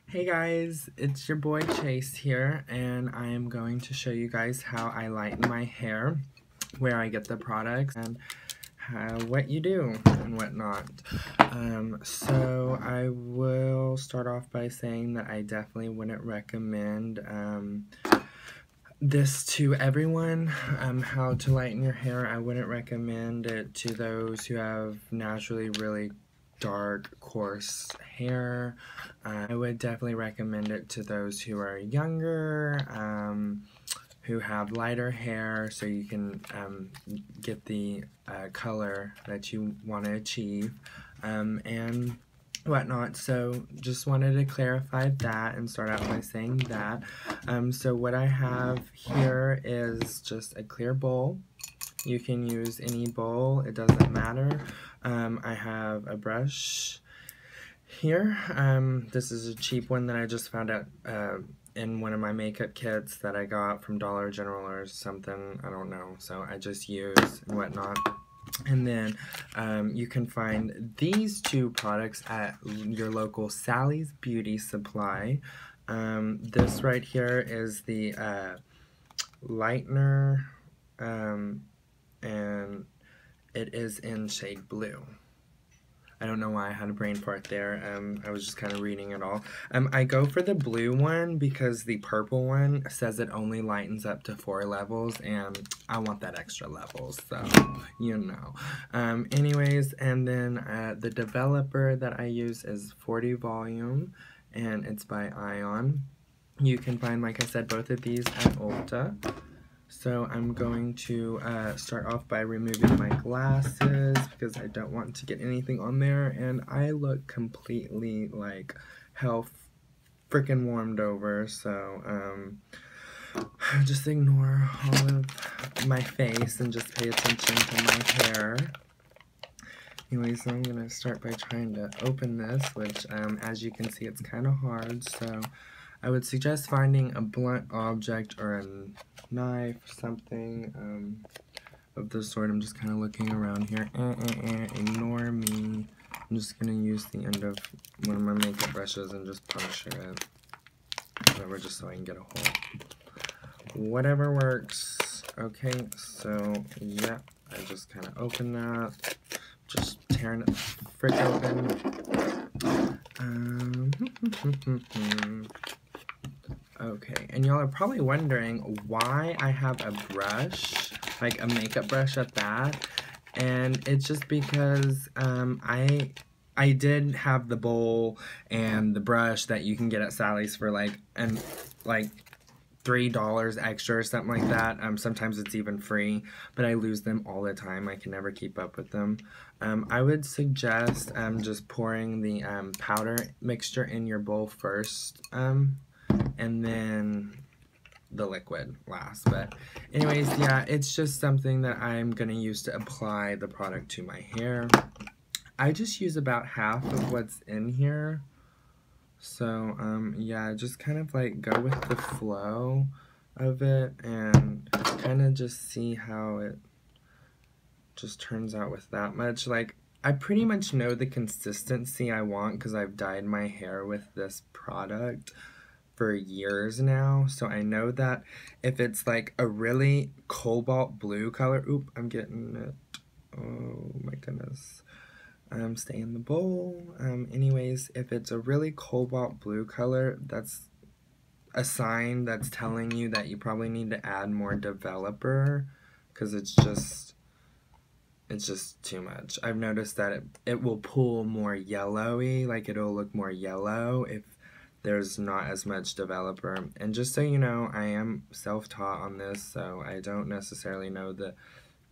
Hey guys, it's your boy Chase here, and I am going to show you guys how I lighten my hair, where I get the products, and what you do and whatnot. So I will start off by saying that I definitely wouldn't recommend this to everyone, how to lighten your hair. I wouldn't recommend it to those who have naturally really dark, coarse hair. I would definitely recommend it to those who are younger, who have lighter hair, so you can get the color that you want to achieve, and whatnot. So just wanted to clarify that and start out by saying that. So what I have here is just a clear bowl. You can use any bowl, it doesn't matter. I have a brush here. This is a cheap one that I just found out in one of my makeup kits that I got from Dollar General or something, I don't know. So I just use and whatnot. And then you can find these two products at your local Sally's Beauty Supply. This right here is the lightener, and it is in shade blue. I don't know why I had a brain fart there. I was just kind of reading it all. I go for the blue one because the purple one says it only lightens up to 4 levels, and I want that extra level, so you know. Anyways, and then the developer that I use is 40 volume, and it's by Ion. You can find, like I said, both of these at Ulta. So I'm going to start off by removing my glasses because I don't want to get anything on there, and I look completely like hell freaking warmed over, so just ignore all of my face and just pay attention to my hair. Anyway, so I'm going to start by trying to open this, which as you can see it's kind of hard, so I would suggest finding a blunt object or a knife, something of the sort. I'm just kind of looking around here. Ignore me. I'm just going to use the end of one of my makeup brushes and just puncture it. Whatever, just so I can get a hole. Whatever works. Okay, so yeah, I just kind of open that. Just tearing it frick open. Okay, and y'all are probably wondering why I have a brush, like a makeup brush at that, and it's just because I did have the bowl and the brush that you can get at Sally's for like $3 extra or something like that. Sometimes it's even free, but I lose them all the time. I can never keep up with them. I would suggest just pouring the powder mixture in your bowl first, and then the liquid last. But anyways, yeah, it's just something that I'm gonna use to apply the product to my hair. I just use about half of what's in here, so yeah, just kind of like go with the flow of it and kind of just see how it just turns out with that much. Like, I pretty much know the consistency I want because I've dyed my hair with this product for years now, so I know that if it's like a really cobalt blue color, oop, I'm getting it, oh my goodness, stay in the bowl. Anyways, if it's a really cobalt blue color, that's a sign that's telling you that you probably need to add more developer because it's just too much. I've noticed that it will pull more yellowy, like it'll look more yellow if there's not as much developer. And just so you know, I am self-taught on this, so I don't necessarily know the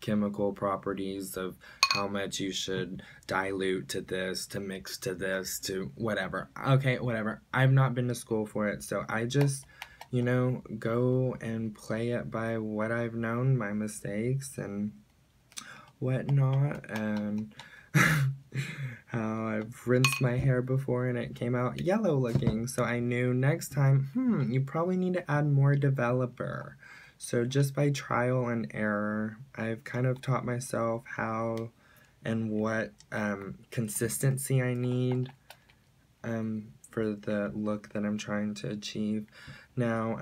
chemical properties of how much you should dilute to this, to mix to this, to whatever. Okay, whatever. I've not been to school for it, so I just, you know, go and play it by what I've known, my mistakes and whatnot, and how I've rinsed my hair before and it came out yellow looking, so I knew next time, you probably need to add more developer. So just by trial and error, I've kind of taught myself how and what consistency I need for the look that I'm trying to achieve. Now,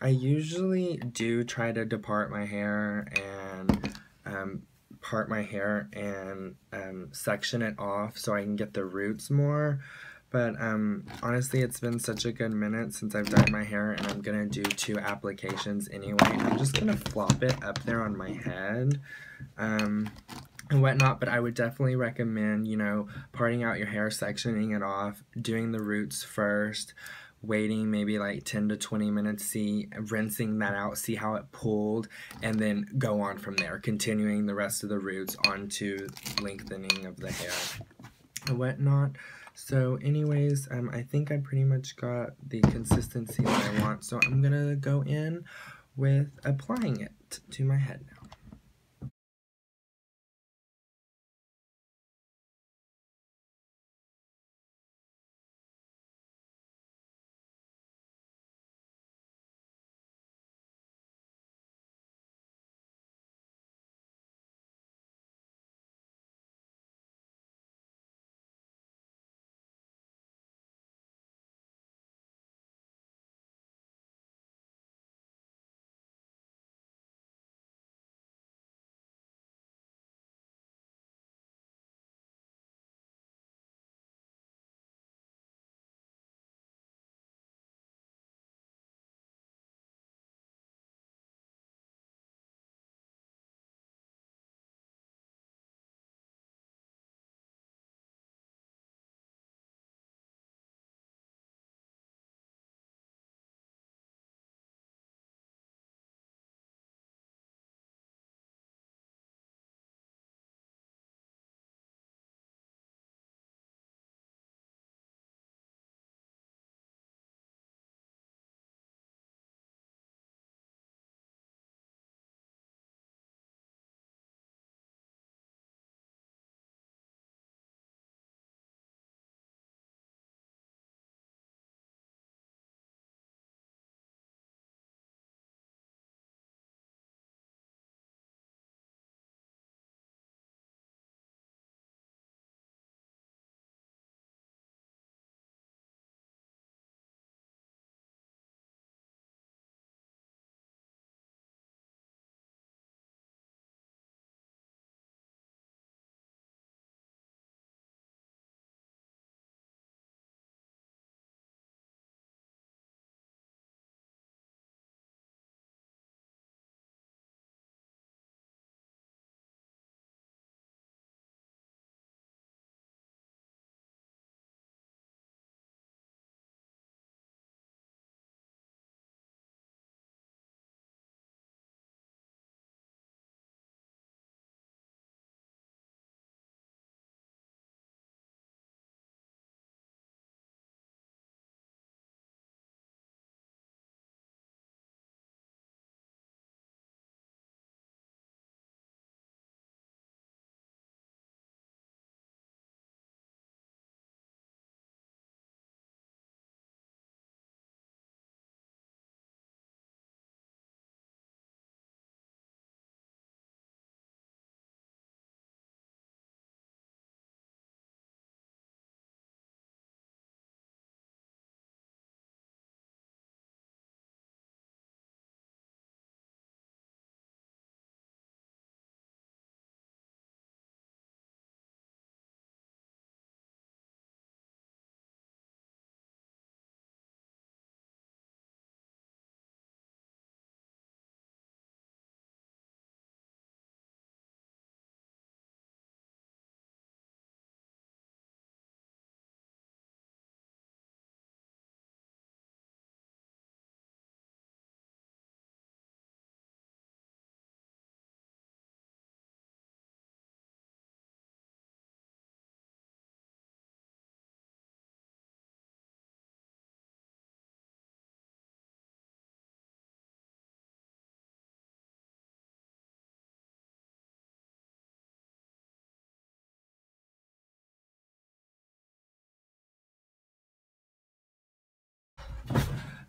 I usually do try to depart my hair and part my hair and section it off so I can get the roots more. But honestly, it's been such a good minute since I've dyed my hair, and I'm gonna do 2 applications anyway. I'm just gonna flop it up there on my head and whatnot, but I would definitely recommend, you know, parting out your hair, sectioning it off, doing the roots first, waiting maybe like 10 to 20 minutes, rinsing that out, see how it pulled, and then go on from there, continuing the rest of the roots onto lengthening of the hair and whatnot. So anyways, I think I pretty much got the consistency that I want, so I'm gonna go in with applying it to my head now.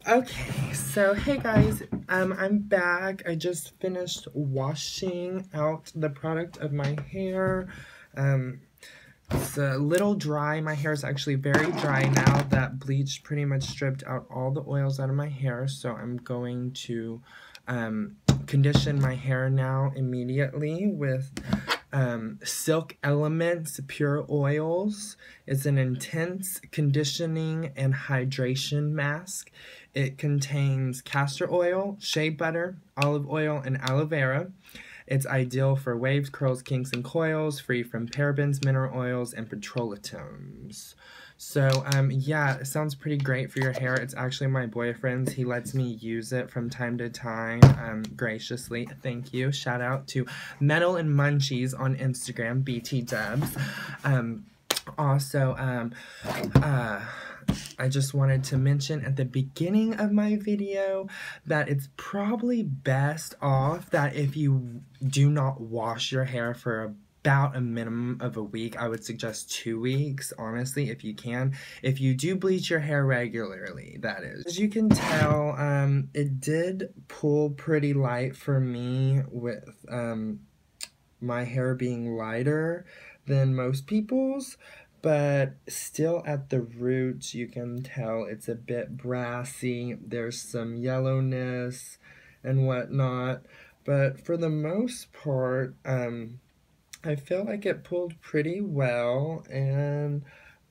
Okay, so hey guys, I'm back. I just finished washing out the product of my hair. It's a little dry. My hair is actually very dry now. That bleach pretty much stripped out all the oils out of my hair, so I'm going to condition my hair now immediately with Silk Elements Pure Oils. It's an intense conditioning and hydration mask. It contains castor oil, shea butter, olive oil, and aloe vera. It's ideal for waves, curls, kinks, and coils, free from parabens, mineral oils, and petrolatones. So, yeah, it sounds pretty great for your hair. It's actually my boyfriend's. He lets me use it from time to time, graciously. Thank you. Shout out to Metal and Munchies on Instagram, BT Dubs. Also, I just wanted to mention at the beginning of my video that it's probably best off that if you do not wash your hair for about a minimum of a week, I would suggest 2 weeks, honestly, if you can. If you do bleach your hair regularly, that is. As you can tell, it did pull pretty light for me with my hair being lighter than most people's. But still at the roots, you can tell it's a bit brassy. There's some yellowness and whatnot. But for the most part, I feel like it pulled pretty well. And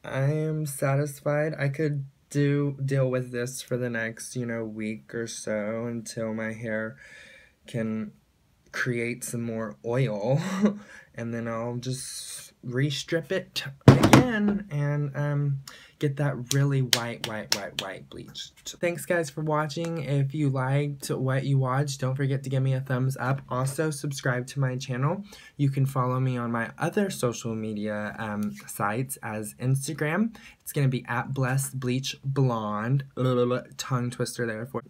I am satisfied. I could deal with this for the next, week or so until my hair can create some more oil. And then I'll just re-strip it again and get that really white bleach. Thanks guys for watching. If you liked what you watched, don't forget to give me a thumbs up. Also subscribe to my channel. You can follow me on my other social media sites as Instagram. It's gonna be @BlessedBleachBlonde. Tongue twister there for